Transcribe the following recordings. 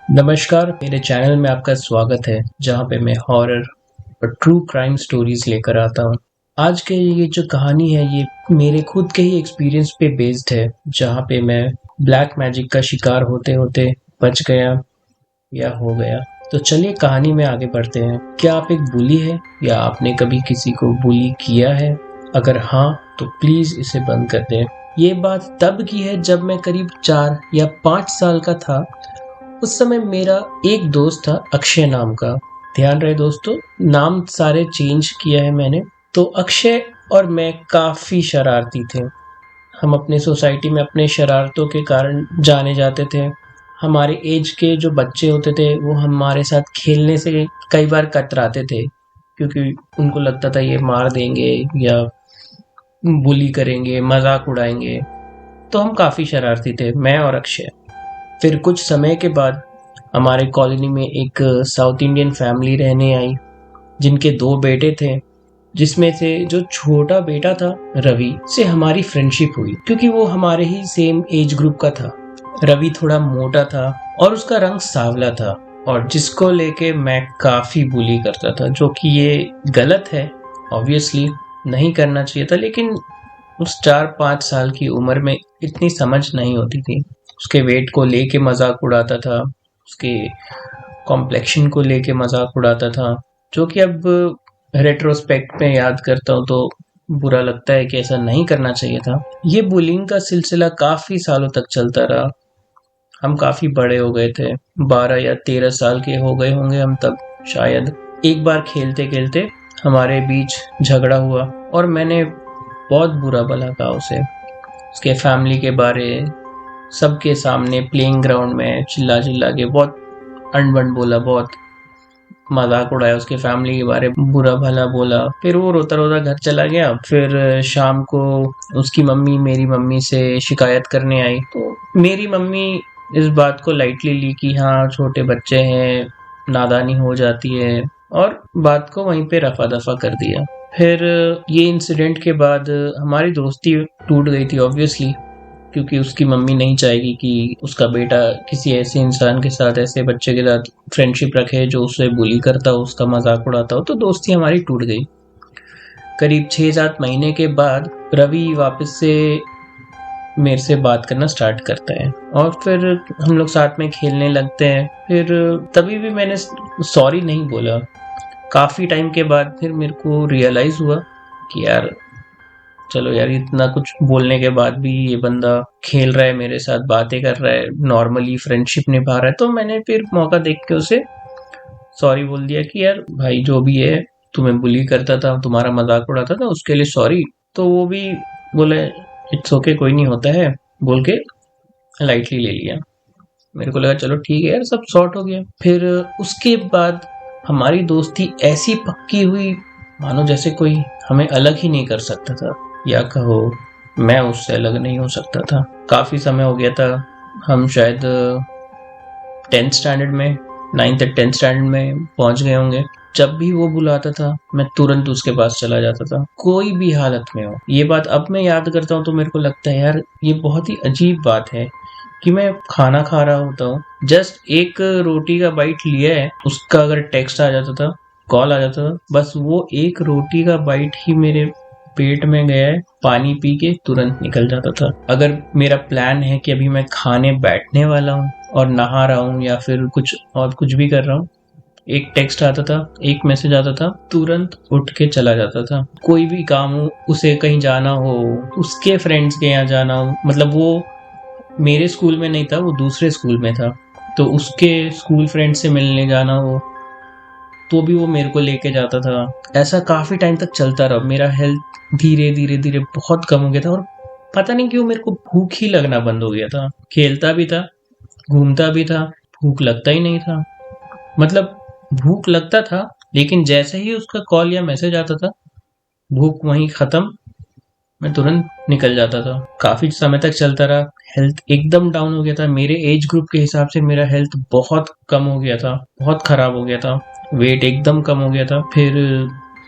नमस्कार, मेरे चैनल में आपका स्वागत है, जहाँ पे मैं हॉरर और ट्रू क्राइम स्टोरीज लेकर आता हूँ। आज के ये जो कहानी है, ये मेरे खुद के ही एक्सपीरियंस पे बेस्ड है, जहाँ पे मैं ब्लैक मैजिक का शिकार होते होते बच गया या हो गया। तो चलिए कहानी में आगे बढ़ते हैं। क्या आप एक बुली है या आपने कभी किसी को बुली किया है? अगर हाँ, तो प्लीज इसे बंद कर दें। ये बात तब की है जब मैं करीब 4 या 5 साल का था। उस समय मेरा एक दोस्त था, अक्षय नाम का। ध्यान रहे दोस्तों, नाम सारे चेंज किया है मैंने। तो अक्षय और मैं काफी शरारती थे। हम अपने सोसाइटी में अपने शरारतों के कारण जाने जाते थे। हमारे एज के जो बच्चे होते थे वो हमारे साथ खेलने से कई बार कतराते थे, क्योंकि उनको लगता था ये मार देंगे या बुली करेंगे, मजाक उड़ाएंगे। तो हम काफी शरारती थे, मैं और अक्षय। फिर कुछ समय के बाद हमारे कॉलोनी में एक साउथ इंडियन फैमिली रहने आई, जिनके 2 बेटे थे। जिसमें से जो छोटा बेटा था, रवि, से हमारी फ्रेंडशिप हुई, क्योंकि वो हमारे ही सेम एज ग्रुप का था। रवि थोड़ा मोटा था और उसका रंग सांवला था, और जिसको लेके मैं काफी बुली करता था, जो कि ये गलत है, ऑब्वियसली नहीं करना चाहिए था। लेकिन उस 4-5 साल की उम्र में इतनी समझ नहीं होती थी। उसके वेट को लेके मजाक उड़ाता था, उसके कॉम्प्लेक्शन को लेके मजाक उड़ाता था, जो कि अब रेट्रोस्पेक्ट में याद करता हूँ तो बुरा लगता है कि ऐसा नहीं करना चाहिए था। ये बुलिंग का सिलसिला काफी सालों तक चलता रहा। हम काफी बड़े हो गए थे, 12 या 13 साल के हो गए होंगे हम तब शायद। एक बार खेलते खेलते हमारे बीच झगड़ा हुआ और मैंने बहुत बुरा भला कहा उसे, उसके फैमिली के बारे, सबके सामने प्लेइंग ग्राउंड में चिल्ला चिल्ला के बहुत अनबन बोला, बहुत मजाक उड़ाया, उसके फैमिली के बारे में बुरा भला बोला। फिर वो रोता रोता घर चला गया। फिर शाम को उसकी मम्मी मेरी मम्मी से शिकायत करने आई, तो मेरी मम्मी इस बात को लाइटली ली कि हाँ, छोटे बच्चे हैं, नादानी हो जाती है, और बात को वहीं पे रफा दफा कर दिया। फिर ये इंसिडेंट के बाद हमारी दोस्ती टूट गई थी, ऑब्वियसली, क्योंकि उसकी मम्मी नहीं चाहेगी कि उसका बेटा किसी ऐसे इंसान के साथ, ऐसे बच्चे के साथ फ्रेंडशिप रखे जो उसे बुली करता हो, उसका मजाक उड़ाता हो। तो दोस्ती हमारी टूट गई। करीब 6-7 महीने के बाद रवि वापस से मेरे से बात करना स्टार्ट करता है, और फिर हम लोग साथ में खेलने लगते हैं। फिर तभी भी मैंने सॉरी नहीं बोला। काफी टाइम के बाद फिर मेरे को रियलाइज हुआ कि यार, चलो यार, इतना कुछ बोलने के बाद भी ये बंदा खेल रहा है मेरे साथ, बातें कर रहा है, नॉर्मली फ्रेंडशिप निभा रहा है। तो मैंने फिर मौका देख के उसे सॉरी बोल दिया कि यार भाई, जो भी है, तुम्हें बुली करता था, तुम्हारा मजाक उड़ाता था, उसके लिए सॉरी। तो वो भी बोले इट्स ओके, कोई नहीं होता है, बोल के लाइटली ले लिया। मेरे को लगा चलो ठीक है यार, सब सॉर्ट हो गया। फिर उसके बाद हमारी दोस्ती ऐसी पक्की हुई मानो जैसे कोई हमें अलग ही नहीं कर सकता था, या कहो मैं उससे अलग नहीं हो सकता था। काफी समय हो गया था, हम शायद 10th स्टैंडर्ड में, 9th या 10th स्टैंडर्ड में पहुंच गए होंगे। जब भी वो बुलाता था, मैं तुरंत उसके पास चला जाता था, कोई भी हालत में हो। ये बात अब मैं याद करता हूँ तो मेरे को लगता है यार, ये बहुत ही अजीब बात है कि मैं खाना खा रहा होता हूँ, जस्ट एक रोटी का बाइट लिया है, उसका अगर टेक्स्ट आ जाता था, कॉल आ जाता था, बस वो एक रोटी का बाइट ही मेरे पेट में गया है, पानी पी के तुरंत निकल जाता था। अगर मेरा प्लान है कि अभी मैं खाने बैठने वाला हूँ और नहा रहा हूँ या फिर कुछ और कुछ भी कर रहा हूँ, एक टेक्स्ट आता था, एक मैसेज आता था, तुरंत उठ के चला जाता था। कोई भी काम हो, उसे कहीं जाना हो, उसके फ्रेंड्स के यहाँ जाना हो, मतलब वो मेरे स्कूल में नहीं था, वो दूसरे स्कूल में था, तो उसके स्कूल फ्रेंड से मिलने जाना हो तो भी वो मेरे को लेके जाता था। ऐसा काफी टाइम तक चलता रहा। मेरा हेल्थ धीरे धीरे धीरे बहुत कम हो गया था, और पता नहीं क्यों मेरे को भूख ही लगना बंद हो गया था। खेलता भी था, घूमता भी था, भूख लगता ही नहीं था। मतलब भूख लगता था, लेकिन जैसे ही उसका कॉल या मैसेज आता था, भूख वहीं खत्म, मैं तुरंत निकल जाता था। काफी समय तक चलता रहा। हेल्थ एकदम डाउन हो गया था। मेरे एज ग्रुप के हिसाब से मेरा हेल्थ बहुत कम हो गया था, बहुत खराब हो गया था। वेट एकदम कम हो गया था। फिर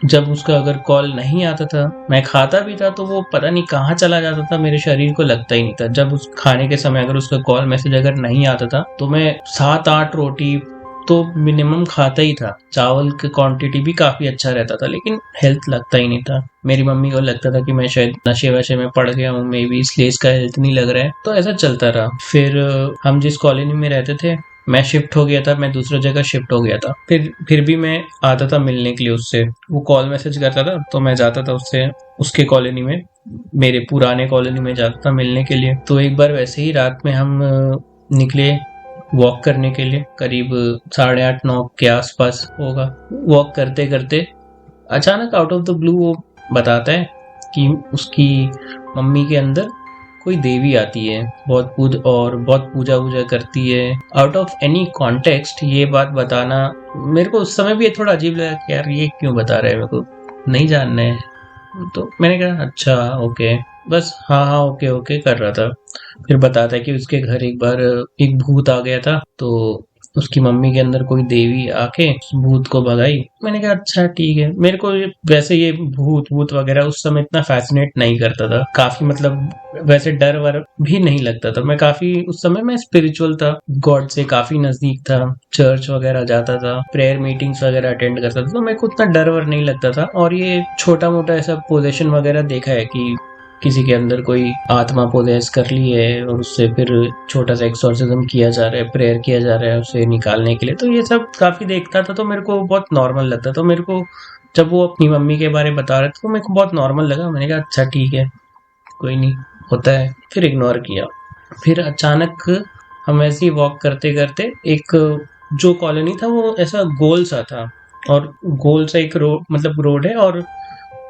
जब उसका अगर कॉल नहीं आता था, मैं खाता भी था तो वो पता नहीं कहाँ चला जाता था, मेरे शरीर को लगता ही नहीं था। जब उस खाने के समय अगर उसका कॉल मैसेज अगर नहीं आता था तो मैं 7-8 रोटी तो मिनिमम खाता ही था। चावल की क्वांटिटी भी काफी अच्छा रहता था, लेकिन हेल्थ लगता ही नहीं था। मेरी मम्मी को लगता था कि मैं शायद नशे वशे में पड़ गया हूँ, मे बी इसलिए इसका हेल्थ नहीं लग रहा है। तो ऐसा चलता रहा। फिर हम जिस कॉलोनी में रहते थे, मैं शिफ्ट हो गया था, मैं दूसरी जगह शिफ्ट हो गया था। फिर भी मैं आता था मिलने के लिए उससे। वो कॉल मैसेज करता था तो मैं जाता था उससे, उसके कॉलोनी में, मेरे पुराने कॉलोनी में जाता था मिलने के लिए। तो एक बार वैसे ही रात में हम निकले वॉक करने के लिए, करीब 8:30-9 के आसपास होगा। वॉक करते करते अचानक आउट ऑफ द ब्लू वो बताता है कि उसकी मम्मी के अंदर कोई देवी आती है, बहुत पूजा वूजा करती है। आउट ऑफ एनी कॉन्टेक्स्ट ये बात बताना मेरे को उस समय भी थोड़ा अजीब लगा कि यार ये क्यों बता रहे हैं, मेरे को नहीं जानना है। तो मैंने कहा अच्छा ओके, बस हाँ हाँ ओके ओके कर रहा था। फिर बताता है कि उसके घर एक बार एक भूत आ गया था, तो उसकी मम्मी के अंदर कोई देवी आके उस भूत को भगाई। मैंने कहा अच्छा ठीक है। मेरे को वैसे ये भूत भूत वगैरह उस समय इतना फैसिनेट नहीं करता था, काफी मतलब वैसे डर वर भी नहीं लगता था। मैं काफी उस समय मैं स्पिरिचुअल था, गॉड से काफी नजदीक था, चर्च वगैरह जाता था, प्रेयर मीटिंग्स वगैरह अटेंड करता था, तो मेरे को उतना डर वर नहीं लगता था। और ये छोटा मोटा ऐसा पोजेशन वगैरह देखा है कि किसी के अंदर कोई आत्मा पोजेस कर ली है और उससे फिर छोटा सा एक्सोर्सिज्म किया जा रहा है, प्रेयर किया जा रहा है उसे निकालने के लिए। तो ये सब काफी देखता था, तो मेरे को बहुत नॉर्मल लगता। तो मेरे को जब वो अपनी मम्मी के बारे में बता रहे थे तो मेरे को बहुत नॉर्मल लगा। मैंने कहा अच्छा ठीक है, कोई नहीं, होता है। फिर इग्नोर किया। फिर अचानक हम ऐसे ही वॉक करते करते, एक जो कॉलोनी था वो ऐसा गोल सा था, और गोल सा एक रोड, मतलब रोड है, और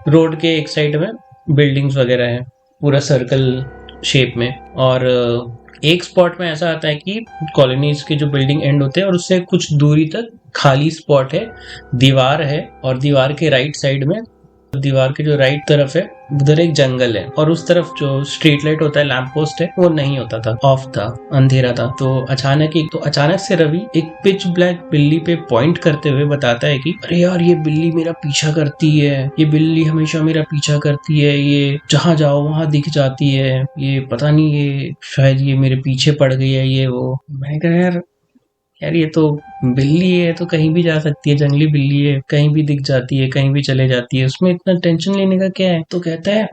रोड के एक साइड में बिल्डिंग्स वगैरह है, पूरा सर्कल शेप में। और एक स्पॉट में ऐसा आता है कि कॉलोनीज के जो बिल्डिंग एंड होते हैं और उससे कुछ दूरी तक खाली स्पॉट है, दीवार है, और दीवार के राइट साइड में, दीवार के जो राइट तरफ है उधर एक जंगल है, और उस तरफ जो स्ट्रीट लाइट होता है, लैंप पोस्ट है, वो नहीं होता था, ऑफ था, अंधेरा था। तो अचानक से रवि एक पिच ब्लैक बिल्ली पे पॉइंट करते हुए बताता है कि अरे यार ये बिल्ली मेरा पीछा करती है, ये बिल्ली हमेशा मेरा पीछा करती है, ये जहाँ जाओ वहां दिख जाती है, ये पता नहीं, ये शायद ये मेरे पीछे पड़ गई है, ये वो। मैं कहा यार ये तो बिल्ली है, तो कहीं भी जा सकती है, जंगली बिल्ली है, कहीं भी दिख जाती है, कहीं भी चले जाती है, उसमें इतना टेंशन लेने का क्या है। तो कहता है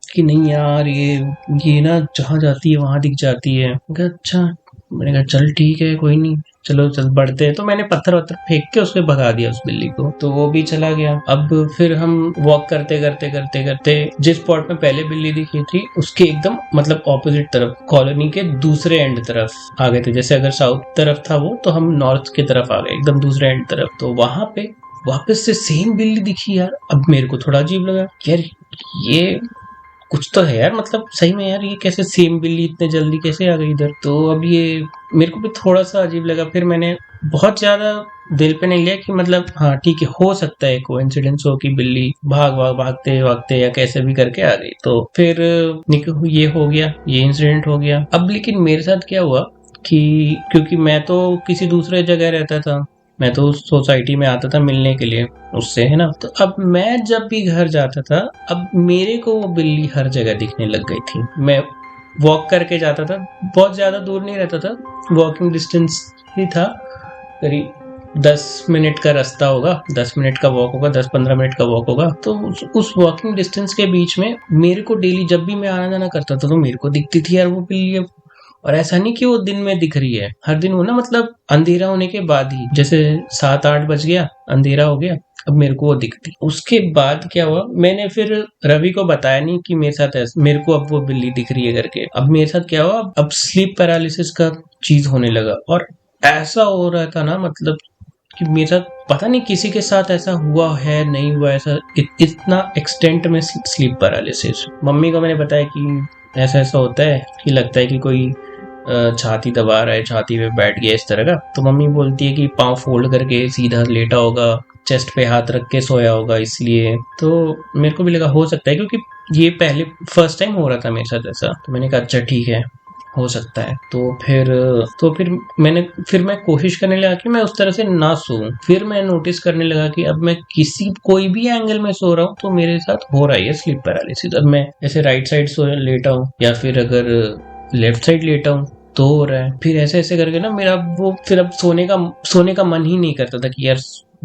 कि नहीं यार ये ना जहाँ जाती है वहां दिख जाती है। मैं कहा अच्छा। मैंने कहा चल ठीक है, कोई नहीं, चलो चल बढ़ते हैं। तो मैंने पत्थर वत्थर फेंक के उसके भगा दिया उस बिल्ली को, तो वो भी चला गया। अब फिर हम वॉक करते करते करते करते जिस स्पॉट में पहले बिल्ली दिखी थी उसके एकदम मतलब ऑपोजिट तरफ, कॉलोनी के दूसरे एंड तरफ आ गए थे। जैसे अगर साउथ तरफ था वो, तो हम नॉर्थ की तरफ आ गए, एकदम दूसरे एंड तरफ। तो वहां पे वापस से सेम बिल्ली दिखी यार। अब मेरे को थोड़ा अजीब लगा, यार ये कुछ तो है यार, मतलब सही में यार ये कैसे सेम बिल्ली इतने जल्दी कैसे आ गई इधर। तो अब ये मेरे को भी थोड़ा सा अजीब लगा। फिर मैंने बहुत ज्यादा दिल पे नहीं लिया कि मतलब हाँ ठीक है, हो सकता है कोइंसिडेंस हो कि बिल्ली भागते भागते या कैसे भी करके आ गई। तो फिर ये हो गया, ये इंसिडेंट हो गया। अब लेकिन मेरे साथ क्या हुआ कि क्योंकि मैं तो किसी दूसरे जगह रहता था, मैं तो उस सोसाइटी में आता था मिलने के लिए उससे, है ना। तो अब मैं जब भी घर जाता था, अब मेरे को वो बिल्ली हर जगह दिखने लग गई थी। मैं वॉक करके जाता था, बहुत ज्यादा दूर नहीं रहता था, वॉकिंग डिस्टेंस ही था, करीब 10 मिनट का रास्ता होगा, 10 मिनट का वॉक होगा, 10-15 मिनट का वॉक होगा। तो उस वॉकिंग डिस्टेंस के बीच में मेरे को डेली जब भी मैं आना जाना करता था तो मेरे को दिखती थी यार वो बिल्ली। और ऐसा नहीं कि वो दिन में दिख रही है, हर दिन वो ना, मतलब अंधेरा होने के बाद ही, जैसे 7-8 बज गया, अंधेरा हो गया, अब मेरे को वो दिखती। उसके बाद क्या हुआ, मैंने फिर रवि को बताया नहीं कि मेरे साथ मेरे को अब वो बिल्ली दिख रही है करके। अब मेरे साथ क्या हुआ, अब स्लीप पैरालिसिस का चीज होने लगा, और ऐसा हो रहा था ना, मतलब कि मेरे साथ पता नहीं किसी के साथ ऐसा हुआ है नहीं हुआ, ऐसा इतना एक्सटेंट में स्लीप पैरालिसिस। मम्मी को मैंने बताया कि ऐसा ऐसा होता है, कि लगता है कि कोई छाती दबा रहा है, छाती पे बैठ गया इस तरह का। तो मम्मी बोलती है कि पाँव फोल्ड करके सीधा लेटा होगा, चेस्ट पे हाथ रख के सोया होगा इसलिए। तो मेरे को भी लगा हो सकता है, क्योंकि ये पहले फर्स्ट टाइम हो रहा था मेरे साथ ऐसा। तो मैंने कहा अच्छा ठीक है, हो सकता है। फिर मैं कोशिश करने लगा कि मैं उस तरह से ना सोऊं। फिर मैं नोटिस करने लगा कि अब मैं कोई भी एंगल में सो रहा हूँ तो मेरे साथ हो रहा है स्लीप पैरालिसिस। अब मैं ऐसे राइट साइड सो लेटा हूँ या फिर अगर लेफ्ट साइड लेटा हूँ तो हो रहा है। फिर ऐसे ऐसे करके ना मेरा फिर अब सोने का मन ही नहीं करता था कि यार,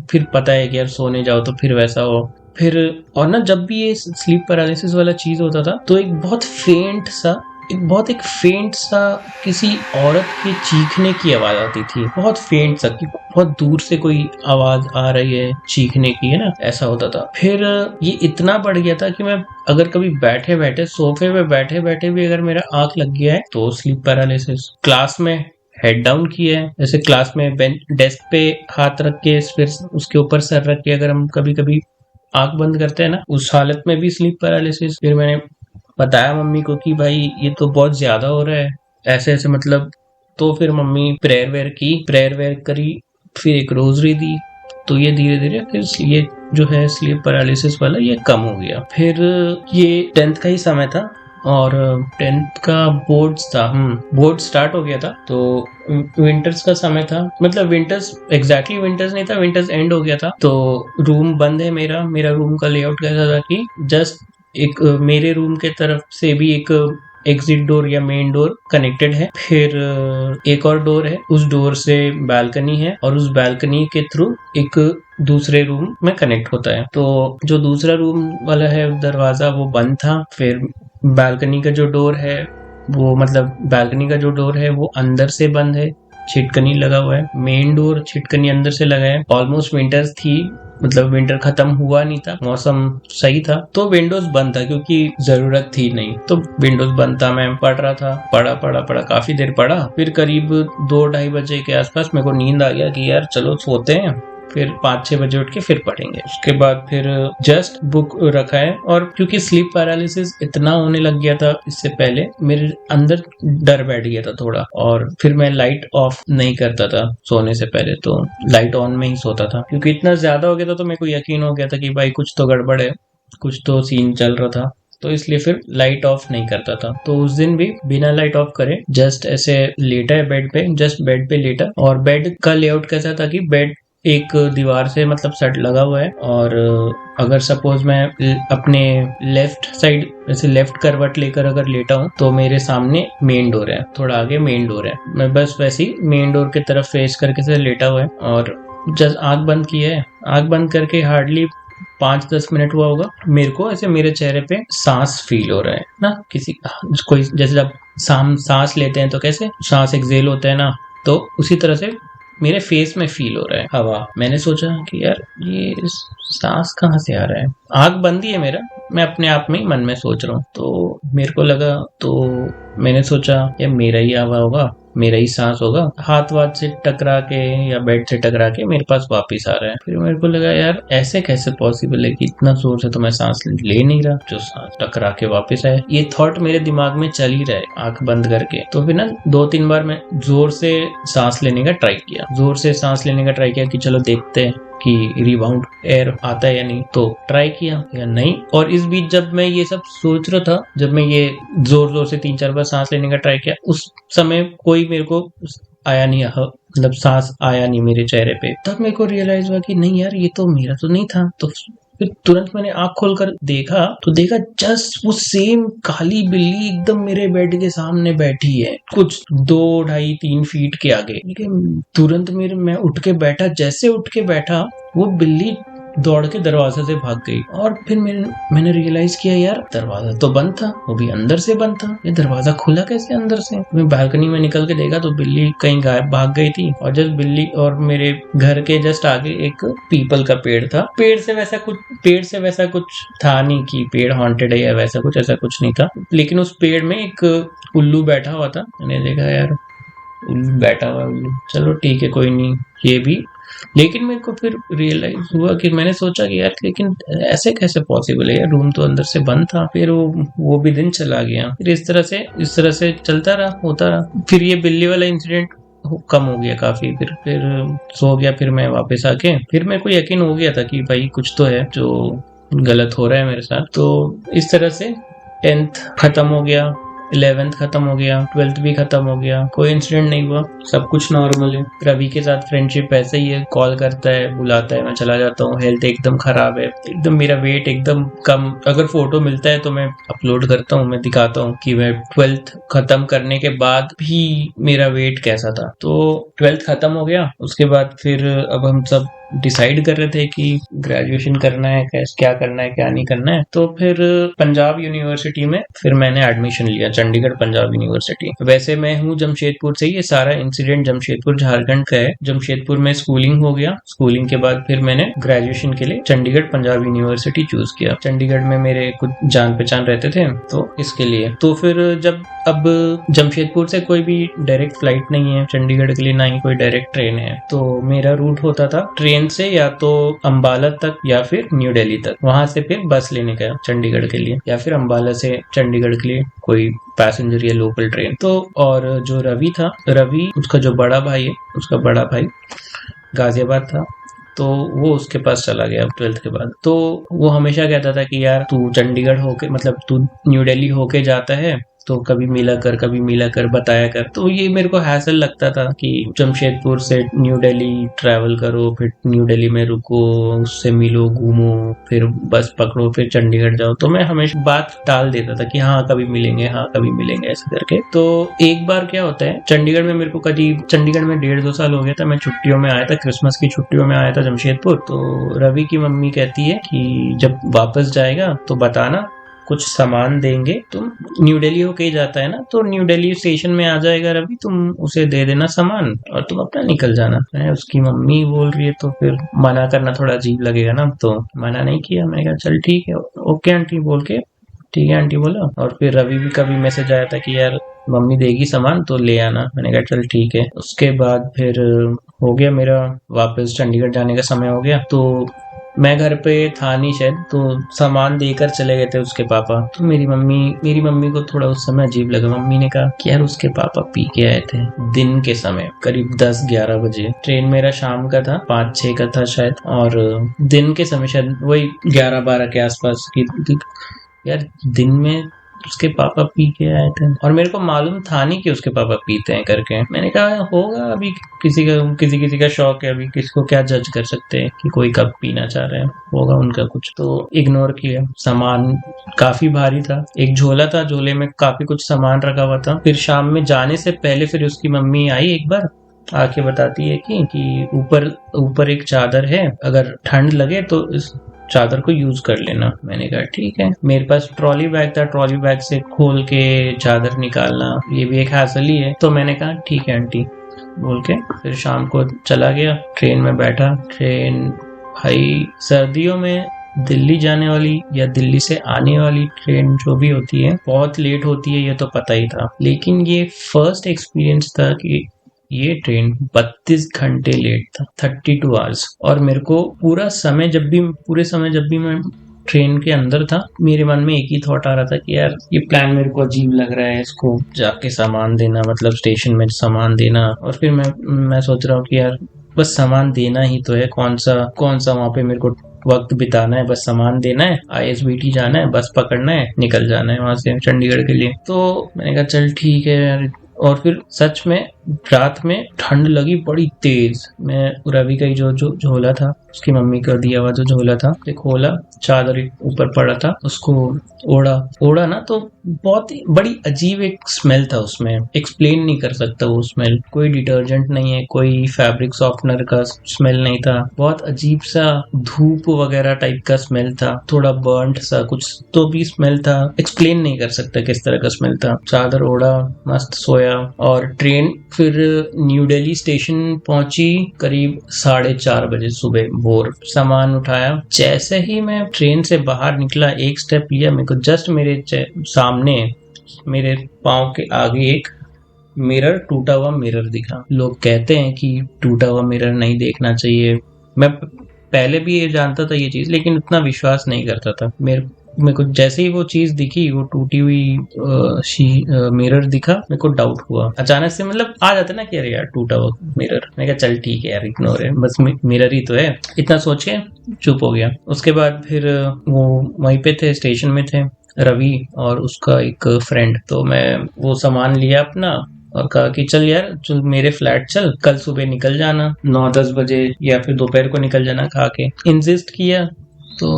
फिर पता है कि यार सोने जाओ तो फिर वैसा हो। फिर और ना जब भी ये स्लीप पैरालिसिस वाला चीज होता था तो एक फेंट सा किसी औरत के चीखने की आवाज आती थी, बहुत फेंट सा, कि बहुत दूर से कोई आवाज आ रही है चीखने की, है ना, ऐसा होता था। फिर ये इतना बढ़ गया था कि मैं अगर कभी बैठे बैठे सोफे पे बैठे बैठे भी अगर मेरा आंख लग गया है तो स्लीप पैरालिसिस। क्लास में हेड डाउन किया है, जैसे क्लास में डेस्क पे हाथ रख के फिर उसके ऊपर सर रख के अगर हम कभी कभी आंख बंद करते हैं ना, उस हालत में भी स्लीप पैरालिसिस। फिर मैंने बताया मम्मी को कि भाई ये तो बहुत ज्यादा हो रहा है, ऐसे ऐसे मतलब। तो फिर मम्मी प्रेयर वेयर करी, फिर एक रोजरी दी, तो ये धीरे धीरे फिर ये जो है स्लीप पैरालिसिस वाला ये कम हो गया। फिर ये 10th का ही समय था और 10th का बोर्ड स्टार्ट हो गया था, तो विंटर्स का समय था, मतलब विंटर्स एग्जैक्टली विंटर्स नहीं था, विंटर्स एंड हो गया था। तो रूम बंद है मेरा रूम का लेआउट कैसा था कि जस्ट एक मेरे रूम के तरफ से भी एक एग्जिट डोर या मेन डोर कनेक्टेड है, फिर एक और डोर है, उस डोर से बालकनी है और उस बालकनी के थ्रू एक दूसरे रूम में कनेक्ट होता है। तो जो दूसरा रूम वाला है दरवाजा वो बंद था। फिर बालकनी का जो डोर है वो अंदर से बंद है, छिटकनी लगा हुआ है। मेन डोर छिटकनी अंदर से लगा है। ऑलमोस्ट विंटर्स थी, मतलब विंटर खत्म हुआ नहीं था, मौसम सही था, तो विंडोज बंद था क्योंकि जरूरत थी नहीं, तो विंडोज बंद था। मैं पढ़ रहा था, पढ़ा काफी देर पढ़ा। फिर करीब 2-2:30 बजे के आसपास मेरे को नींद आ गया कि यार चलो सोते हैं, फिर 5-6 बजे उठ के फिर पढ़ेंगे। उसके बाद फिर जस्ट बुक रखा है, और क्योंकि स्लीप पैरालिसिस इतना होने लग गया था इससे पहले, मेरे अंदर डर बैठ गया था थोड़ा, और फिर मैं लाइट ऑफ नहीं करता था सोने से पहले, तो लाइट ऑन में ही सोता था, क्योंकि इतना ज्यादा हो गया था। तो मेरे को यकीन हो गया था कि भाई कुछ तो गड़बड़ है, कुछ तो सीन चल रहा था, तो इसलिए फिर लाइट ऑफ नहीं करता था। तो उस दिन भी बिना लाइट ऑफ करे जस्ट ऐसे लेटा है बेड पे, जस्ट बेड पे लेटा। और बेड का लेआउट कैसा था कि बेड एक दीवार से मतलब सेट लगा हुआ है, और अगर सपोज मैं अपने लेफ्ट साइड जैसे लेफ्ट करवट लेकर अगर लेटा हूँ तो मेरे सामने मेन डोर है, थोड़ा आगे मेन डोर है, मैं बस वैसे ही मेन डोर की तरफ फेस करके से लेटा हुआ है। और जस्ट आंख बंद किया है, आंख बंद करके हार्डली 5-10 मिनट हुआ होगा, मेरे को ऐसे मेरे चेहरे पे सांस फील हो रहा है ना, कोई जैसे जब सांस लेते हैं तो कैसे सांस एक्सेल होता है ना, तो उसी तरह से मेरे फेस में फील हो रहा है हवा। मैंने सोचा कि यार ये सांस कहाँ से आ रहा है, आंख बंद ही है मेरा, मैं अपने आप में ही मन में सोच रहा हूँ। तो मेरे को लगा, तो मैंने सोचा यार मेरा ही हवा होगा, मेरा ही सांस होगा, हाथ वाथ से टकरा के या बेड से टकरा के मेरे पास वापस आ रहा है। फिर मेरे को लगा यार ऐसे कैसे पॉसिबल है कि इतना जोर से तो मैं सांस ले नहीं रहा, जो सांस टकरा के वापस आया। ये थॉट मेरे दिमाग में चल ही रहा है आंख बंद करके। तो फिर ना 2-3 बार मैं जोर से सांस लेने का ट्राई किया कि चलो देखते हैं कि रिबाउंड एयर आता है या नहीं। तो ट्राई किया या नहीं, और इस बीच जब मैं ये सब सोच रहा था, जब मैं ये जोर जोर से 3-4 बार सांस लेने का ट्राई किया, उस समय कोई मेरे को आया नहीं, मतलब सांस आया नहीं मेरे चेहरे पे। तब मेरे को रियलाइज हुआ कि नहीं यार ये तो मेरा तो नहीं था। तो फिर तुरंत मैंने आंख खोलकर देखा, तो देखा जस्ट वो सेम काली बिल्ली एकदम मेरे बेड के सामने बैठी है, कुछ 2-2.5-3 फीट के आगे। तुरंत मैं उठ के बैठा, जैसे उठ के बैठा वो बिल्ली दौड़ के दरवाजे से भाग गई। और फिर मैंने रियलाइज किया यार दरवाजा तो बंद था, वो भी अंदर से बंद था, ये दरवाजा खुला कैसे अंदर से। मैं बालकनी में निकल के देखा तो बिल्ली कहीं गायब भाग गई थी। और जस्ट बिल्ली और मेरे घर के जस्ट आगे एक पीपल का पेड़ था, पेड़ से वैसा कुछ था नहीं कि पेड़ हॉन्टेड है या वैसा कुछ, ऐसा कुछ नहीं था। लेकिन उस पेड़ में एक उल्लू बैठा हुआ था। मैंने देखा यार उल्लू बैठा हुआ, चलो ठीक है कोई नहीं ये भी। लेकिन मेरे को फिर रियलाइज हुआ कि मैंने सोचा कि यार लेकिन ऐसे कैसे पॉसिबल है यार, रूम तो अंदर से बंद था। फिर वो भी दिन चला गया। फिर इस तरह से चलता रहा, होता रहा। फिर ये बिल्ली वाला इंसिडेंट कम हो गया काफी। फिर सो गया। फिर मैं वापस आके फिर मेरे को यकीन हो गया था कि भाई कुछ तो है जो गलत हो रहा है मेरे साथ। तो इस तरह से 10th खत्म हो गया 11th खत्म हो गया, 12th भी खत्म हो गया, कोई इंसिडेंट नहीं हुआ, सब कुछ नॉर्मल है। रवि के साथ फ्रेंडशिप ऐसे ही है, कॉल करता है, बुलाता है, मैं चला जाता हूँ। हेल्थ एकदम खराब है, एकदम मेरा वेट एकदम कम। अगर फोटो मिलता है तो मैं अपलोड करता हूँ, मैं दिखाता हूँ कि मैं 12th खत्म करने के बाद भी मेरा वेट कैसा था। तो 12th खत्म हो गया, उसके बाद फिर अब हम सब डिसाइड कर रहे थे कि ग्रेजुएशन करना है, क्या करना है, क्या नहीं करना है। तो फिर पंजाब यूनिवर्सिटी में फिर मैंने एडमिशन लिया, चंडीगढ़ पंजाब यूनिवर्सिटी। वैसे मैं हूँ जमशेदपुर से, ये सारा इंसिडेंट जमशेदपुर झारखंड का है। जमशेदपुर में स्कूलिंग हो गया, स्कूलिंग के बाद फिर मैंने ग्रेजुएशन के लिए चंडीगढ़ पंजाब यूनिवर्सिटी चूज किया। चंडीगढ़ में मेरे कुछ जान पहचान रहते थे, तो इसके लिए। तो फिर जब अब जमशेदपुर से कोई भी डायरेक्ट फ्लाइट नहीं है चंडीगढ़ के लिए, ना ही कोई डायरेक्ट ट्रेन है, तो मेरा रूट होता था ट्रेन से या तो अंबाला तक या फिर न्यू दिल्ली तक, वहां से फिर बस लेने का चंडीगढ़ के लिए, या फिर अंबाला से चंडीगढ़ के लिए कोई पैसेंजर या लोकल ट्रेन। तो और जो रवि था, रवि उसका जो बड़ा भाई है, उसका बड़ा भाई गाजियाबाद था, तो वो उसके पास चला गया 12th के बाद। तो वो हमेशा कहता था कि यार तू चंडीगढ़ होके, मतलब तू न्यू दिल्ली होके जाता है तो कभी मिला कर, बताया कर। तो ये मेरे को हैसल लगता था कि जमशेदपुर से न्यू दिल्ली ट्रैवल करो, फिर न्यू दिल्ली में रुको, उससे मिलो, घूमो, फिर बस पकड़ो, फिर चंडीगढ़ जाओ। तो मैं हमेशा बात टाल देता था कि हाँ कभी मिलेंगे, हाँ कभी मिलेंगे, ऐसे करके। तो एक बार क्या होता है, चंडीगढ़ में मेरे को करीब, चंडीगढ़ में 1.5-2 साल हो गया था, मैं छुट्टियों में आया था, क्रिसमस की छुट्टियों में आया था जमशेदपुर। तो रवि की मम्मी कहती है कि जब वापस जाएगा तो बताना, कुछ सामान देंगे। तुम न्यू दिल्ली होके ही जाता है ना, तो न्यू दिल्ली स्टेशन में आ जाएगा रवि, तुम उसे दे देना सामान और तुम अपना निकल जाना। है उसकी मम्मी बोल रही है तो फिर मना करना थोड़ा अजीब लगेगा ना, तो मना नहीं किया। मैंने कहा चल ठीक है, ओके आंटी बोल के, ठीक है आंटी बोला। और फिर रवि भी का भी मैसेज आया था कि यार मम्मी देगी सामान तो ले आना। मैंने कहा चल ठीक है। उसके बाद फिर हो गया मेरा वापस चंडीगढ़ जाने का समय हो गया। तो मैं घर पे था नहीं शायद, तो सामान देकर चले गए थे उसके पापा। तो मेरी मम्मी को थोड़ा उस समय अजीब लगा। मम्मी ने कहा कि यार उसके पापा पी के आए थे दिन के समय, करीब 10-11 बजे। ट्रेन मेरा शाम का था, 5-6 का था शायद, और दिन के समय शायद वही 11-12 के आसपास की। यार दिन में उसके पापा पी के आए थे और मेरे को मालूम था नहीं कि उसके पापा पीते हैं करके। मैंने कहा होगा, अभी किसी का शौक है, अभी किसको क्या जज कर सकते हैं कि कोई कब पीना चाह रहे हैं, होगा उनका कुछ। तो इग्नोर किया। सामान काफी भारी था, एक झोला था, झोले में काफी कुछ सामान रखा हुआ था। फिर शाम में जाने से पहले फिर उसकी मम्मी आई एक बार, आके बताती है कि ऊपर एक चादर है, अगर ठंड लगे तो इस चादर को यूज कर लेना। मैंने कहा ठीक है। मेरे पास ट्रॉली बैग था, ट्रॉली बैग से खोल के चादर निकालना ये भी एक हासिल ही है। तो मैंने कहा ठीक है आंटी बोल के फिर शाम को चला गया, ट्रेन में बैठा। ट्रेन भाई सर्दियों में दिल्ली जाने वाली या दिल्ली से आने वाली ट्रेन जो भी होती है बहुत लेट होती है, ये तो पता ही था। लेकिन ये फर्स्ट एक्सपीरियंस था कि ये ट्रेन 32 घंटे लेट था, 32 आवर्स। और मेरे को पूरे समय जब भी मैं ट्रेन के अंदर था, मेरे मन में एक ही थॉट आ रहा था कि यार ये प्लान मेरे को अजीब लग रहा है, इसको जाके सामान देना, मतलब स्टेशन में सामान देना। और फिर मैं सोच रहा हूँ कि यार बस सामान देना ही तो है, कौन सा वहां पे मेरे को वक्त बिताना है, बस सामान देना है, ISBT जाना है, बस पकड़ना है, निकल जाना है वहां से चंडीगढ़ के लिए। तो मैंने कहा चल ठीक है यार। और फिर सच में रात में ठंड लगी बड़ी तेज। मैं रवि का ही जो झोला था, उसकी मम्मी का दिया हुआ जो झोला था, खोला, चादर ऊपर पड़ा था, उसको ओढ़ा ना, तो बहुत ही बड़ी अजीब एक स्मेल था उसमें, एक्सप्लेन नहीं कर सकता वो स्मेल। कोई डिटर्जेंट नहीं है, कोई फैब्रिक सॉफ्टनर का स्मेल नहीं था, बहुत अजीब सा धूप वगैरह टाइप का स्मेल था, थोड़ा बर्न्ड सा कुछ तो भी स्मेल था, एक्सप्लेन नहीं कर सकता किस तरह का स्मेल था। चादर ओढ़ा, मस्त सोया। और ट्रेन फिर न्यू दिल्ली स्टेशन पहुंची करीब 4:30 बजे सुबह भोर। सामान उठाया, जैसे ही मैं ट्रेन से बाहर निकला, एक स्टेप लिया, मेरे को जस्ट मेरे सामने, मेरे पांव के आगे एक मिरर, टूटा हुआ मिरर दिखा। लोग कहते हैं कि टूटा हुआ मिरर नहीं देखना चाहिए। मैं पहले भी ये जानता था ये चीज, लेकिन उतना विश्वास नहीं करता था। मेरे को जैसे ही वो चीज दिखी, वो टूटी हुई मिरर दिखा, मेरे को डाउट हुआ अचानक से। मतलब आ जाता ना कि अरे यार टूटा हुआ मिरर। मैं कहा चल ठीक है यार, इग्नोर है, बस मिरर ही तो है, इतना सोच के चुप हो गया। उसके बाद फिर वो वहीं पे थे, स्टेशन में थे, रवि और उसका एक फ्रेंड। तो मैं वो सामान लिया अपना और कहा कि चल यार, चल मेरे फ्लैट चल, कल सुबह निकल जाना 9-10 बजे या फिर दोपहर को निकल जाना खा के। इंसिस्ट किया तो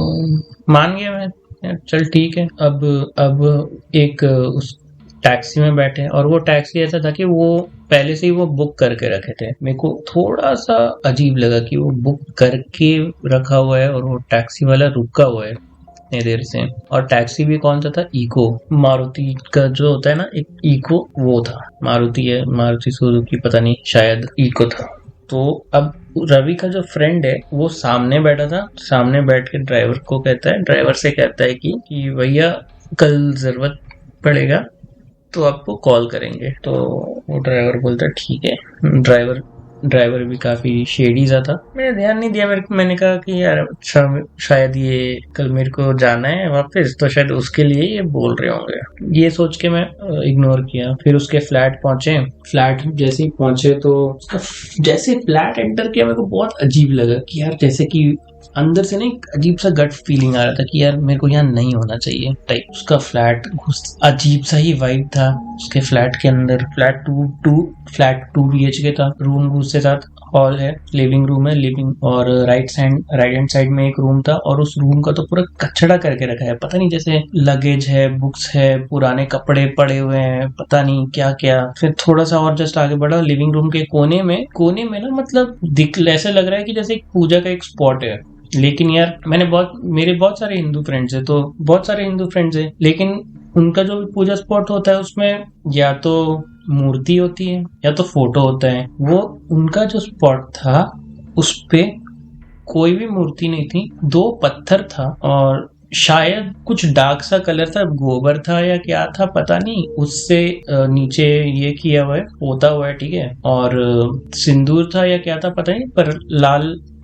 मान गया मैं, यार चल ठीक है। अब एक उस टैक्सी में बैठे और वो टैक्सी ऐसा था कि वो पहले से ही वो बुक करके रखे थे। मेरे को थोड़ा सा अजीब लगा कि वो बुक करके रखा हुआ है और वो टैक्सी वाला रुका हुआ है इतने देर से। और टैक्सी भी कौन सा था? इको, मारुति का जो होता है ना एक इको, वो था। मारुति है, मारुति सुजुकी पता नहीं, शायद इको था। तो अब रवि का जो फ्रेंड है वो सामने बैठा था। सामने बैठ के ड्राइवर को कहता है, ड्राइवर से कहता है कि भैया कल जरूरत पड़ेगा तो आपको कॉल करेंगे। तो वो ड्राइवर बोलता है ठीक है। ड्राइवर भी काफी शेडी सा था। मैंने ध्यान नहीं दिया, मैंने कहा कि यार अच्छा शायद ये कल मेरे को जाना है वापस, तो शायद उसके लिए ये बोल रहे होंगे। ये सोच के मैं इग्नोर किया। फिर उसके फ्लैट पहुंचे। फ्लैट जैसे ही पहुंचे तो जैसे फ्लैट एंटर किया मेरे को बहुत अजीब लगा कि यार जैसे कि अंदर से ना एक अजीब सा गट फीलिंग आ रहा था कि यार मेरे को यहाँ नहीं होना चाहिए टाइप। उसका फ्लैट अजीब सा ही वाइब था उसके फ्लैट के अंदर। फ्लैट 2 BHK था। रूम उसके साथ हॉल है, लिविंग रूम है, लिविंग और राइट हैंड साइड में एक रूम था। और उस रूम का तो पूरा कचड़ा करके रखा है, पता नहीं जैसे लगेज है, बुक्स है, पुराने कपड़े पड़े हुए हैं, पता नहीं क्या क्या। फिर थोड़ा सा और जस्ट आगे बढ़ा, लिविंग रूम के कोने में ना मतलब ऐसे लग रहा है कि जैसे एक पूजा का एक स्पॉट है। लेकिन यार मेरे बहुत सारे हिंदू फ्रेंड्स हैं, लेकिन उनका जो पूजा स्पॉट होता है उसमें या तो मूर्ति होती है या तो फोटो होता है। वो उनका जो स्पॉट था उस पे कोई भी मूर्ति नहीं थी, 2 पत्थर था और शायद कुछ डार्क सा कलर था, गोबर था या क्या था पता नहीं। उससे नीचे ये किया हुआ है, पोता हुआ है, ठीक है। और सिंदूर था या क्या था पता नहीं, पर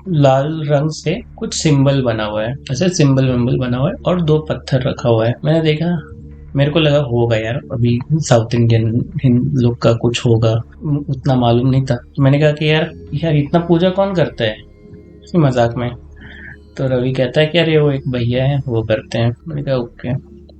लाल रंग से कुछ सिंबल बना हुआ है, ऐसे सिंबल बना हुआ है और 2 पत्थर रखा हुआ है। मैंने देखा, मेरे को लगा होगा यार अभी साउथ इंडियन लोग का कुछ होगा, उतना मालूम नहीं था। मैंने कहा कि यार इतना पूजा कौन करता है, मजाक में। तो रवि कहता है कि यार ये वो एक भैया है वो करते हैं। मैंने कहा ओके।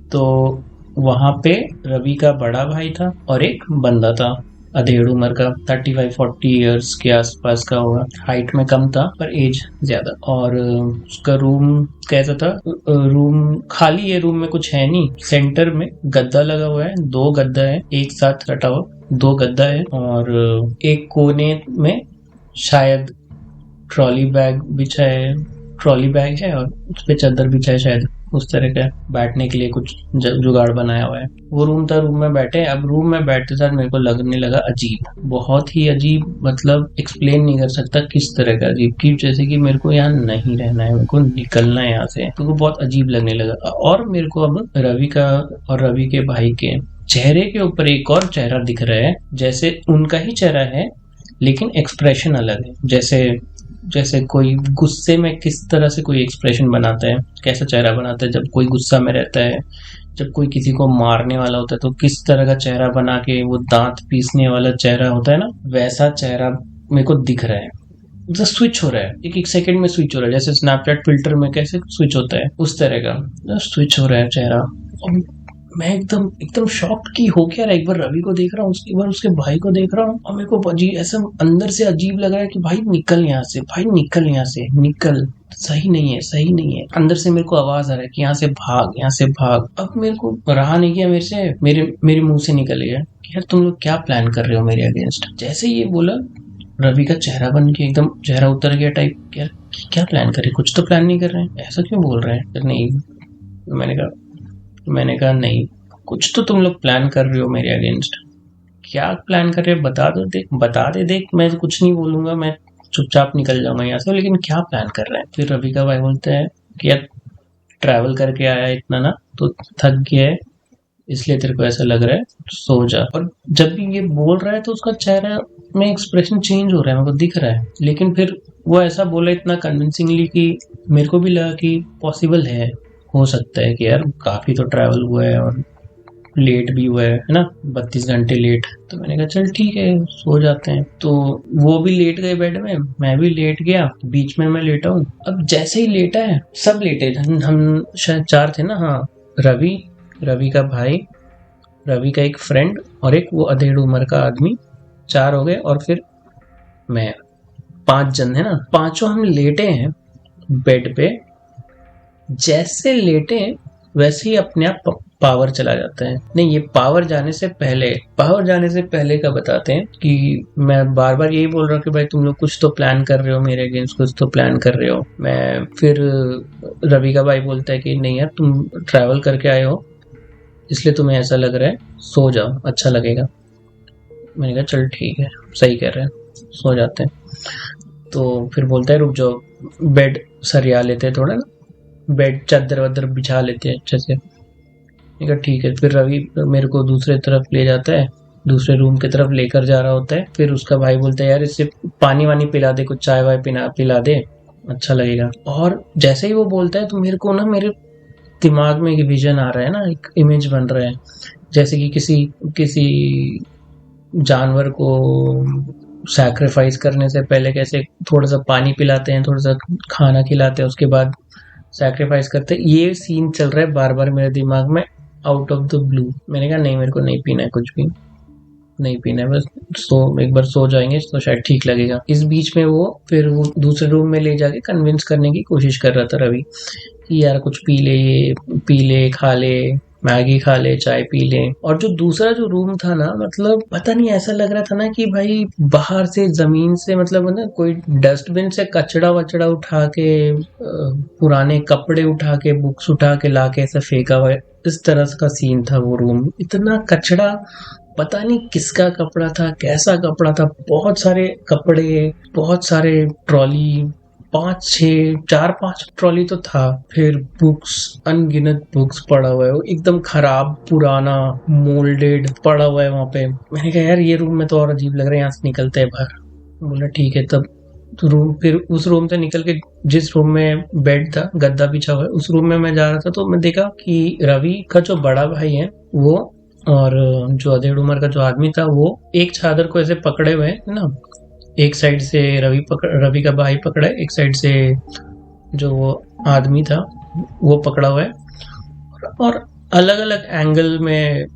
तो वहां पे रवि का बड़ा भाई था और एक बंदा था अधेड़ उम्र का, 35-40 ईयर्स के आसपास का होगा। हाइट में कम था पर एज ज्यादा। और उसका रूम कैसा था? रूम खाली है, रूम में कुछ है नहीं। सेंटर में गद्दा लगा हुआ है, 2 गद्दा है एक साथ कटा हुआ, 2 गद्दा है। और एक कोने में शायद ट्रॉली बैग है और उस पे चादर बिछा है, शायद उस तरह का बैठने के लिए कुछ जुगाड़ बनाया हुआ है। वो रूम था, रूम में बैठे। अब रूम में बैठते साथ मेरे को लगने लगा अजीब, बहुत ही अजीब, मतलब एक्सप्लेन नहीं कर सकता किस तरह का अजीब, कि जैसे कि मेरे को यहाँ नहीं रहना है, मेरे को निकलना है यहाँ से। तो वो बहुत अजीब लगने लगा। और मेरे को अब रवि का और रवि के भाई के चेहरे के ऊपर एक और चेहरा दिख रहा है, जैसे उनका ही चेहरा है लेकिन एक्सप्रेशन अलग है। जैसे कोई गुस्से में किस तरह से कोई एक्सप्रेशन बनाता है, कैसा चेहरा बनाता है जब कोई गुस्सा में रहता है, जब कोई किसी को मारने वाला होता है तो किस तरह का चेहरा बना के, वो दांत पीसने वाला चेहरा होता है ना, वैसा चेहरा मेरे को दिख रहा है। जस्ट स्विच हो रहा है, एक सेकंड में स्विच हो रहा है, जैसे स्नैपचैट फिल्टर में कैसे स्विच होता है उस तरह का जस्ट स्विच हो रहा है चेहरा। मैं एकदम शॉक्ड की हो गया। एक बार रवि को देख रहा हूँ, एक बार उसके भाई को देख रहा हूँ और मेरे को ऐसा अंदर से अजीब लग रहा है कि भाई निकल यहाँ से, भाई निकल यहाँ से, निकल, सही नहीं है। अंदर से मेरे को आवाज आ रहा है कि यहाँ से भाग। अब मेरे को रहा नहीं गया, मेरे मुंह से निकल गया कि यार तुम लोग क्या प्लान कर रहे हो मेरे अगेंस्ट। जैसे ये बोला, रवि का चेहरा बन के एकदम चेहरा उतर गया टाइप, क्या प्लान कर रहे, कुछ तो प्लान नहीं कर रहे हैं, ऐसा क्यों बोल रहे हैं। नहीं, मैंने कहा नहीं, कुछ तो तुम लोग प्लान कर रहे हो मेरे अगेंस्ट। क्या प्लान कर रहे हो बता दे देख, मैं कुछ नहीं बोलूंगा, मैं चुपचाप निकल जाऊंगा यहाँ से, लेकिन क्या प्लान कर रहे हैं। फिर रवि का भाई बोलता है कि यार ट्रैवल करके आया है इतना ना, तो थक गया है, इसलिए तेरे को ऐसा लग रहा है, सो जा। और जब भी ये बोल रहा है तो उसका चेहरा में एक्सप्रेशन चेंज हो रहा है, मेरे को दिख रहा है। लेकिन फिर वो ऐसा बोला इतना कन्विंसिंगली कि मेरे को भी लगा कि पॉसिबल है, हो सकता है कि यार काफी तो ट्रैवल हुआ है और लेट भी हुआ है ना, 32 घंटे लेट। तो मैंने कहा चल ठीक है, सो जाते हैं। तो वो भी लेट गए बेड में, मैं भी लेट गया, बीच में मैं लेटा हूँ। अब जैसे ही लेटा है, सब लेटे, हम शायद 4 थे ना, हाँ, रवि, रवि का भाई, रवि का एक फ्रेंड और एक वो अधेड़ उम्र का आदमी, 4 हो गए। और फिर मैं, 5 जन है ना। पांचों हम लेटे हैं बेड पे। जैसे लेटे हैं वैसे ही अपने आप पावर चला जाता है। नहीं, ये पावर जाने से पहले का बताते हैं कि मैं बार बार यही बोल रहा हूँ कि भाई तुम लोग कुछ तो प्लान कर रहे हो मेरे अगेंस्ट, कुछ तो प्लान कर रहे हो। मैं फिर रवि का भाई बोलता है कि नहीं यार, तुम ट्रैवल करके आए हो इसलिए तुम्हें ऐसा लग रहा है, सो जाओ अच्छा लगेगा। मैंने कहा चल ठीक है, सही कह रहे हैं, सो जाते हैं। तो फिर बोलता है रुक जाओ, बेड सरिया लेते हैं थोड़ा ना, बेड चादर वादर बिछा लेते हैं अच्छे से। मैंने कहा ठीक है। फिर रवि मेरे को दूसरे तरफ ले जाता है, दूसरे रूम की तरफ लेकर जा रहा होता है। फिर उसका भाई बोलता है यार इससे पानी वानी पिला दे, कुछ चाय वाय पिला दे, अच्छा लगेगा। और जैसे ही वो बोलता है तो मेरे को ना, मेरे दिमाग में एक विजन आ रहा है ना, एक इमेज बन रहा है, जैसे कि किसी किसी जानवर को सैक्रिफाइस करने से पहले कैसे थोड़ा सा पानी पिलाते हैं, थोड़ा सा खाना खिलाते हैं, उसके बाद सैक्रिफाइस करते हैं। ये सीन चल रहा है बार बार मेरे दिमाग में, आउट ऑफ द ब्लू। मैंने कहा नहीं, मेरे को नहीं पीना है, कुछ भी नहीं पीना है, बस एक बार सो जाएंगे तो शायद ठीक लगेगा। इस बीच में वो दूसरे रूम में ले जाके कन्विंस करने की कोशिश कर रहा था रवि कि यार कुछ पी ले, खा ले, मैगी खा ले, चाय पी ले। और जो दूसरा जो रूम था ना, मतलब पता नहीं, ऐसा लग रहा था ना कि भाई बाहर से जमीन से, मतलब ना कोई डस्टबिन से कचड़ा वचड़ा उठा के, पुराने कपड़े उठा के, बुक्स उठा के लाके ऐसा फेंका हुआ है, इस तरह का सीन था वो रूम। इतना कचड़ा, पता नहीं किसका कपड़ा था, कैसा कपड़ा था, बहुत सारे कपड़े, बहुत सारे ट्रॉली, 4-5 ट्रॉली तो था। फिर बुक्स, अनगिनत बुक्स पड़ा हुआ है, वो एकदम खराब पुराना मोल्डेड पड़ा हुआ है वहां पे। मैंने कहा यार ये रूम में तो और अजीब लग रहा है, यहाँ से निकलते हैं बाहर। बोला ठीक है। तब तो फिर उस रूम से निकल के जिस रूम में बेड था, गद्दा बिछा हुआ है, उस रूम में मैं जा रहा था तो मैं देखा कि रवि का जो बड़ा भाई है वो, और जो अधेड़ उम्र का जो आदमी था वो एक चादर को ऐसे पकड़े हुए है ना। एक साइड से रवि का भाई पकड़ा है, एक साइड से जो वो आदमी था वो पकड़ा हुआ है, और अलग अलग एंगल में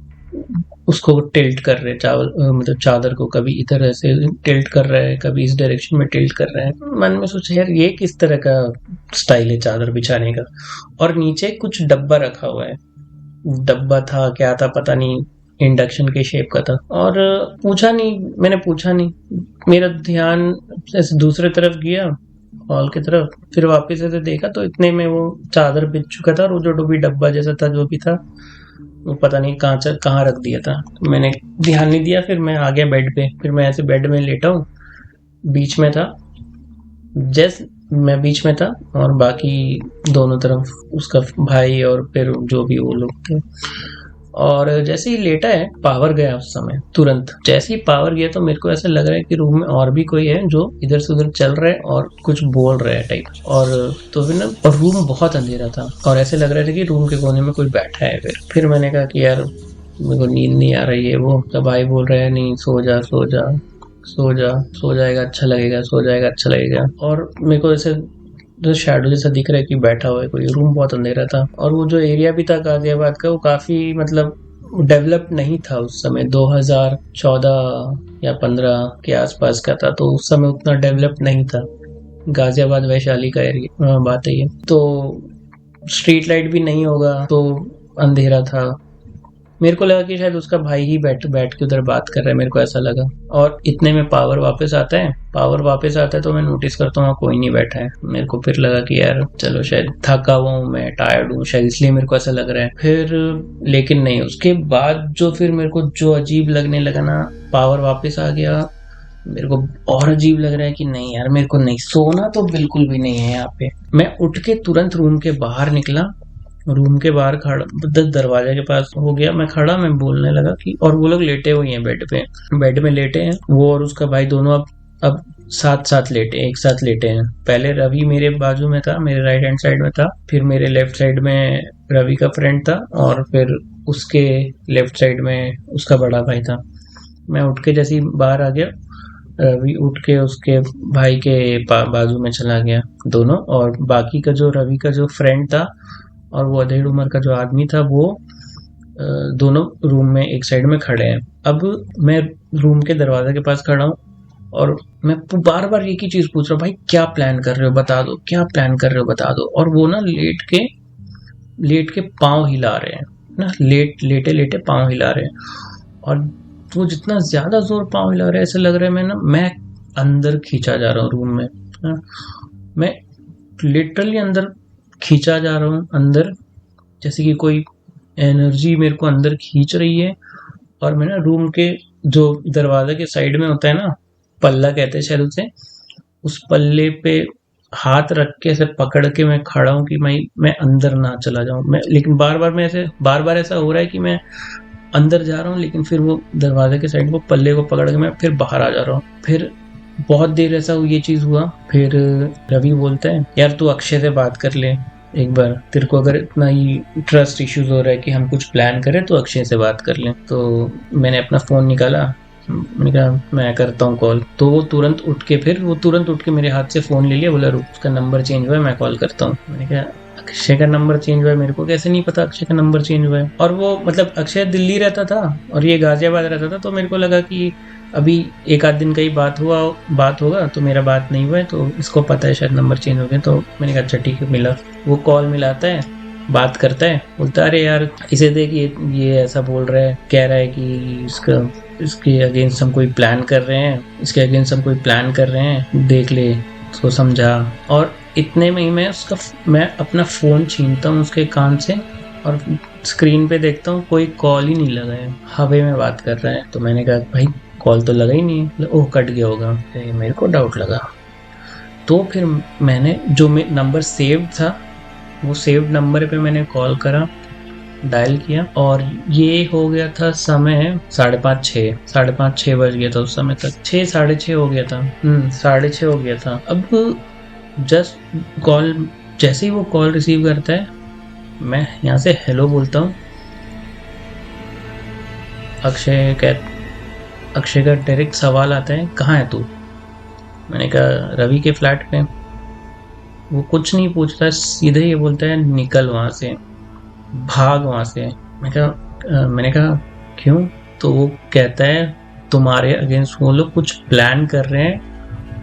उसको टिल्ट कर रहे, मतलब चादर को कभी इधर ऐसे टिल्ट कर रहा है, कभी इस डायरेक्शन में टिल्ट कर रहा है। मन में सोचा यार ये किस तरह का स्टाइल है चादर बिछाने का। और नीचे कुछ डब्बा रखा हुआ है, डब्बा था क्या था पता नहीं, इंडक्शन के शेप का था। और मैंने पूछा नहीं, मेरा ध्यान ऐसे दूसरे तरफ गया, हॉल की तरफ। फिर वापस ऐसे देखा तो इतने में वो चादर बिछ चुका था, और वो जो भी डब्बा जैसा था जो भी था वो पता नहीं कहाँ रख दिया था। तो मैंने ध्यान नहीं दिया। फिर मैं आ गया बेड पे। फिर मैं ऐसे बेड में लेटा हूँ, बीच में था, मैं बीच में था, और बाकी दोनों तरफ उसका भाई और फिर जो भी वो लोग थे। और जैसे ही लेटा है, पावर गया उस समय तुरंत। जैसे ही पावर गया तो मेरे को ऐसा लग रहा है कि रूम में और भी कोई है जो इधर से उधर चल रहा है और कुछ बोल रहा है टाइप। और तो फिर ना, और रूम बहुत अंधेरा था और ऐसे लग रहा था कि रूम के कोने में कोई बैठा है। फिर मैंने कहा कि यार मेरे को नींद नहीं आ रही है। वो तो भाई बोल रहे हैं नहीं, सो जा सो जा सो जा, सो जाएगा अच्छा लगेगा, सो जाएगा अच्छा लगेगा। और मेरे को ऐसे जो शैडो जैसा दिख रहा है कि बैठा हुआ है कोई। रूम बहुत अंधेरा था, और वो जो एरिया भी था गाजियाबाद का, वो काफी मतलब डेवलप नहीं था उस समय। 2014 या 15 के आसपास का था, तो उस समय उतना डेवलप नहीं था। गाजियाबाद वैशाली का एरिया बात है ये। तो स्ट्रीट लाइट भी नहीं होगा, तो अंधेरा था। मेरे को लगा कि शायद उसका भाई ही बैठ के उधर बात कर रहा है, मेरे को ऐसा लगा। और इतने में पावर वापस आता है तो मैं नोटिस करता हूँ कोई नहीं बैठा है। मेरे को फिर लगा कि यार चलो शायद थका हुआ हूँ मैं, टायर्ड हूँ शायद, इसलिए मेरे को ऐसा लग रहा है। फिर लेकिन नहीं, उसके बाद जो फिर मेरे को जो अजीब लगने लगा ना, पावर वापस आ गया, मेरे को और अजीब लग रहा है कि नहीं यार मेरे को नहीं सोना, तो बिल्कुल भी नहीं है यहाँ पे। मैं उठ के तुरंत रूम के बाहर निकला, रूम के बाहर खड़ा, दरवाजे के पास हो गया मैं खड़ा। मैं बोलने लगा कि, और वो लोग लेटे हुए हैं बेड में लेटे हैं, वो और उसका भाई दोनों अब साथ लेटे, एक साथ लेटे हैं। पहले रवि मेरे बाजू में था, मेरे राइट हैंड साइड में था, फिर मेरे लेफ्ट साइड में रवि का फ्रेंड था, और फिर उसके लेफ्ट साइड में उसका बड़ा भाई था। मैं उठ के जैसे ही बाहर आ गया, रवि उठ के उसके भाई के बाजू में चला गया दोनों, और बाकी का जो रवि का जो फ्रेंड था और वो अधेड़ उम्र का जो आदमी था, वो दोनों रूम में एक साइड में खड़े हैं। अब मैं रूम के दरवाजे के पास खड़ा हूँ और मैं बार बार एक ही चीज पूछ रहा हूँ, भाई क्या प्लान कर रहे हो बता दो, क्या प्लान कर रहे हो बता दो। और वो ना लेट के पाँव हिला रहे हैं ना, लेटे लेटे पाँव हिला रहे हैं। और वो जितना ज्यादा जोर पाँव हिला रहे हैं, ऐसे लग रहा है मैं अंदर खींचा जा रहा हूँ रूम में ना। मैं लिटरली अंदर खींचा जा रहा हूँ, अंदर जैसे कि कोई एनर्जी मेरे को अंदर खींच रही है। और मैं ना रूम के जो दरवाजे के साइड में होता है ना, पल्ला कहते हैं शायद उसे, उस पल्ले पे हाथ रख के ऐसे पकड़ के मैं खड़ा हूँ कि मैं अंदर ना चला जाऊं। मैं लेकिन बार बार ऐसा हो रहा है कि मैं अंदर जा रहा हूँ, लेकिन फिर वो दरवाजे के साइड वो पल्ले को पकड़ के मैं फिर बाहर आ जा रहा हूँ। फिर बहुत देर ऐसा ये चीज हुआ। फिर रवि बोलता है, यार तू अक्षय से बात कर ले एक बार, तेरे को अगर इतना ही ट्रस्ट इश्यूज हो रहा है कि हम कुछ प्लान करें तो अक्षय से बात कर लें। तो मैंने अपना फोन निकाला, मैंने कहा मैं करता हूँ कॉल। तो वो तुरंत उठ के मेरे हाथ से फोन ले लिया, बोला रुक उसका नंबर चेंज हुआ है, मैं कॉल करता हूँ। मैंने कहा अक्षय का नंबर चेंज हुआ है? मेरे को कैसे नहीं पता अक्षय का नंबर चेंज हुआ है। और वो मतलब अक्षय दिल्ली रहता था और ये गाजियाबाद रहता था, तो मेरे को लगा कि अभी एक आध दिन का ही बात होगा, तो मेरा बात नहीं हुआ है, तो इसको पता है शायद नंबर चेंज हो गया। तो मैंने कहा अच्छा ठीक है। मिला, वो कॉल मिलाता है, बात करता है, बोलता अरे यार इसे देख ये ऐसा बोल रहा है, कह रहा है कि इसके अगेंस्ट हम कोई प्लान कर रहे हैं, देख ले, उसको समझा। और इतने में ही मैं अपना फोन छीनता हूँ उसके कान से और स्क्रीन पे देखता हूँ कोई कॉल ही नहीं लगा है, हवा में बात कर रहा है। तो मैंने कहा भाई कॉल तो लगा ही नहीं है। ओह कट गया होगा, मेरे को डाउट लगा। तो फिर मैंने जो नंबर सेव्ड था, वो सेव्ड नंबर पे मैंने कॉल करा, डायल किया, और ये हो गया था समय 5:30 6 बज गया था उस समय तक। 6 साढ़े 6 हो गया था, 6:30 हो गया था। अब जस्ट कॉल, जैसे ही वो कॉल रिसीव करता है, मैं यहाँ से हेलो बोलता हूँ। अक्षय का डायरेक्ट सवाल आता है, कहाँ है तू? मैंने कहा रवि के फ्लैट पे। वो कुछ नहीं पूछता, सीधे ये बोलता है निकल वहां से, भाग वहां से। मैंने कहा क्यों? तो वो कहता है तुम्हारे अगेंस्ट वो लोग कुछ प्लान कर रहे हैं,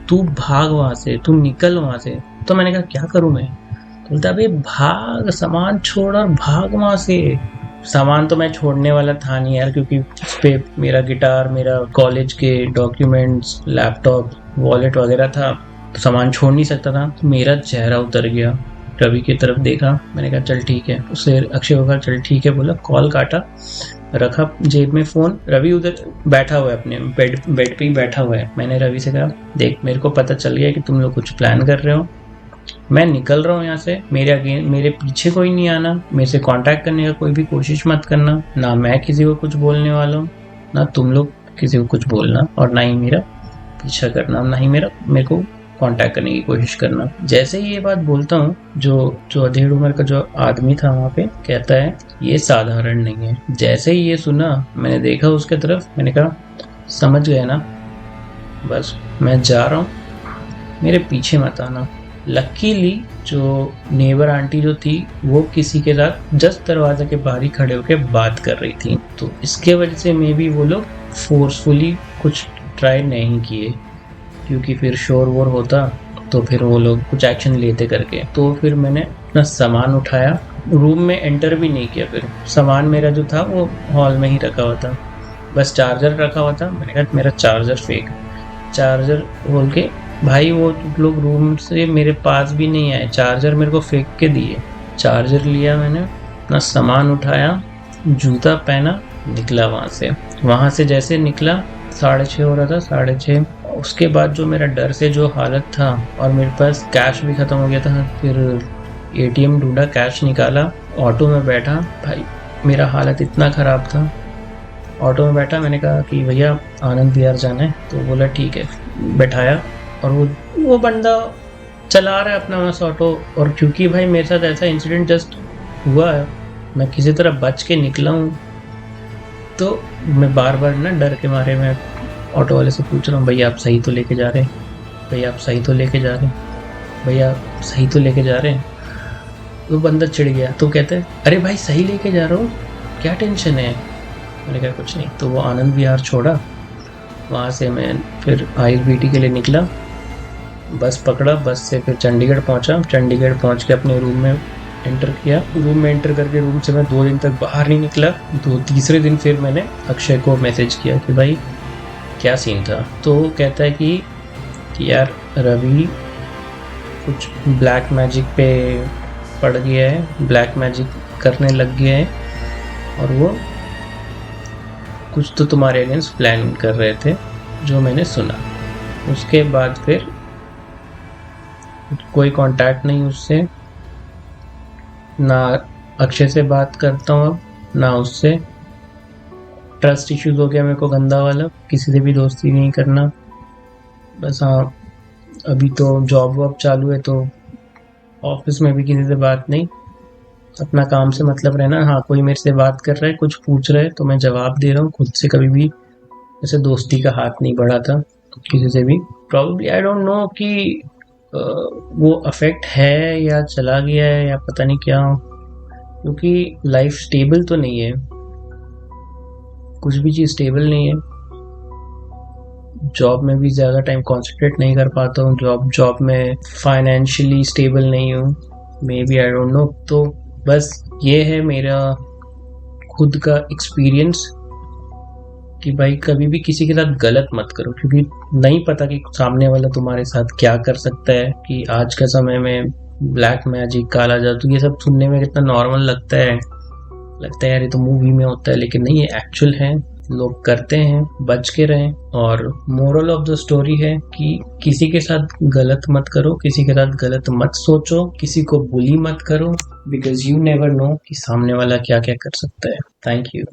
तू भाग वहां से, तू निकल वहां से। तो मैंने कहा क्या करूं मैं? तो बोलता अबे भाग, सामान छोड़ और भाग वहां से। सामान तो मैं छोड़ने वाला था नहीं यार, क्योंकि उस पे मेरा गिटार, मेरा कॉलेज के डॉक्यूमेंट्स, लैपटॉप, वॉलेट वगैरह था, तो सामान छोड़ नहीं सकता था। तो मेरा चेहरा उतर गया, रवि की तरफ देखा, मैंने कहा चल ठीक है। उससे अक्षय होगा चल ठीक है बोला, कॉल काटा, रखा जेब में फोन। रवि उधर बैठा हुआ है, अपने बेड पे ही बैठा हुआ है। मैंने रवि से कहा देख मेरे को पता चल गया कि तुम लोग कुछ प्लान कर रहे हो, मैं निकल रहा हूँ यहाँ से, मेरे पीछे कोई नहीं आना, मेरे से कांटेक्ट करने का कोई भी कोशिश मत करना, ना मैं किसी को कुछ बोलने वाला हूँ, ना तुम लोग किसी को कुछ बोलना, और ना ही मेरा पीछा करना, ना ही मेरे को कांटेक्ट करने की कोशिश करना। जैसे ही ये बात बोलता हूँ, जो अधेड़ उम्र का जो आदमी था वहाँ पे कहता है ये साधारण नहीं है। जैसे ही ये सुना, मैंने देखा उसके तरफ, मैंने कहा समझ गए ना, बस मैं जा रहा हूँ, मेरे पीछे मत आना। लकीली जो नेबर आंटी जो थी, वो किसी के साथ जस्ट दरवाजे के बाहर ही खड़े होकर बात कर रही थी, तो इसके वजह से मे बी वो लोग फोर्सफुली कुछ ट्राई नहीं किए, क्योंकि फिर शोर वोर होता तो फिर वो लोग कुछ एक्शन लेते करके। तो फिर मैंने अपना सामान उठाया, रूम में एंटर भी नहीं किया। फिर सामान मेरा जो था वो हॉल में ही रखा हुआ था, बस चार्जर रखा हुआ था। मैंने कहा मेरा चार्जर फेंक, चार्जर बोल के भाई वो लोग रूम से मेरे पास भी नहीं आए, चार्जर मेरे को फेंक के दिए। चार्जर लिया मैंने, अपना सामान उठाया, जूता पहना, निकला वहाँ से जैसे निकला 6:30 हो रहा था, 6:30। उसके बाद जो मेरा डर से जो हालत था, और मेरे पास कैश भी ख़त्म हो गया था, फिर एटीएम ढूंढा, कैश निकाला, ऑटो में बैठा। भाई मेरा हालत इतना ख़राब था। ऑटो में बैठा, मैंने कहा कि भैया आनंद विहार जाना है, तो बोला ठीक है, बैठाया। और वो बंदा चला रहा है अपना वहाँ से ऑटो, और क्योंकि भाई मेरे साथ ऐसा इंसिडेंट जस्ट हुआ है, मैं किसी तरह बच के निकला हूँ, तो मैं बार बार ना डर के मारे मैं ऑटो वाले से पूछ रहा हूँ भैया आप सही तो लेके जा रहे हैं, भैया आप सही तो लेके जा रहे हैं, भैया सही तो लेके जा रहे हैं। वो बंदा चिढ़ गया, तो कहते हैं अरे भाई सही लेके जा रहा हूँ, क्या टेंशन है? मैंने कहा कुछ नहीं। तो वो आनंद विहार छोड़ा, वहाँ से मैं फिर ISBT के लिए निकला, बस पकड़ा, बस से फिर चंडीगढ़ पहुँचा। चंडीगढ़ पहुँच के अपने रूम में एंटर किया। रूम में एंटर करके रूम से मैं 2 दिन तक बाहर नहीं निकला। तीसरे दिन फिर मैंने अक्षय को मैसेज किया कि भाई क्या सीन था। तो वो कहता है कि यार रवि कुछ ब्लैक मैजिक पे पड़ गया है, ब्लैक मैजिक करने लग गया है, और वो कुछ तो तुम्हारे अगेंस्ट प्लान कर रहे थे, जो मैंने सुना। उसके बाद फिर कोई कांटेक्ट नहीं उससे, ना अक्षय से बात करता हूँ अब, ना उससे। ट्रस्ट इश्यूज हो गया मेरे को गंदा वाला, किसी से भी दोस्ती नहीं करना। बस हाँ, अभी तो जॉब वॉब चालू है, तो ऑफिस में भी किसी से बात नहीं, अपना काम से मतलब रहना। हाँ, कोई मेरे से बात कर रहा है, कुछ पूछ रहा है तो मैं जवाब दे रहा हूँ। खुद से कभी भी ऐसे दोस्ती का हाथ नहीं बढ़ा था किसी से भी। प्रॉब्ली आई डोंट नो कि वो अफेक्ट है या चला गया है या पता नहीं क्या, क्योंकि लाइफ स्टेबल तो नहीं है, कुछ भी चीज़ स्टेबल नहीं है। जॉब में भी ज़्यादा टाइम कॉन्सेंट्रेट नहीं कर पाता हूँ, जॉब में फाइनेंशियली स्टेबल नहीं हूँ, may be, I don't know. तो बस ये है मेरा खुद का एक्सपीरियंस कि भाई कभी भी किसी के साथ गलत मत करो, क्योंकि नहीं पता कि सामने वाला तुम्हारे साथ क्या कर सकता है। कि आज के समय में ब्लैक मैजिक, काला जादू, ये सब सुनने में कितना नॉर्मल लगता है यार ये तो मूवी में होता है, लेकिन नहीं, ये एक्चुअल है, लोग करते हैं, बच के रहें। और मोरल ऑफ द स्टोरी है कि किसी के साथ गलत मत करो, किसी के साथ गलत मत सोचो, किसी को बुली मत करो, बिकॉज यू नेवर नो कि सामने वाला क्या क्या कर सकता है। Thank you.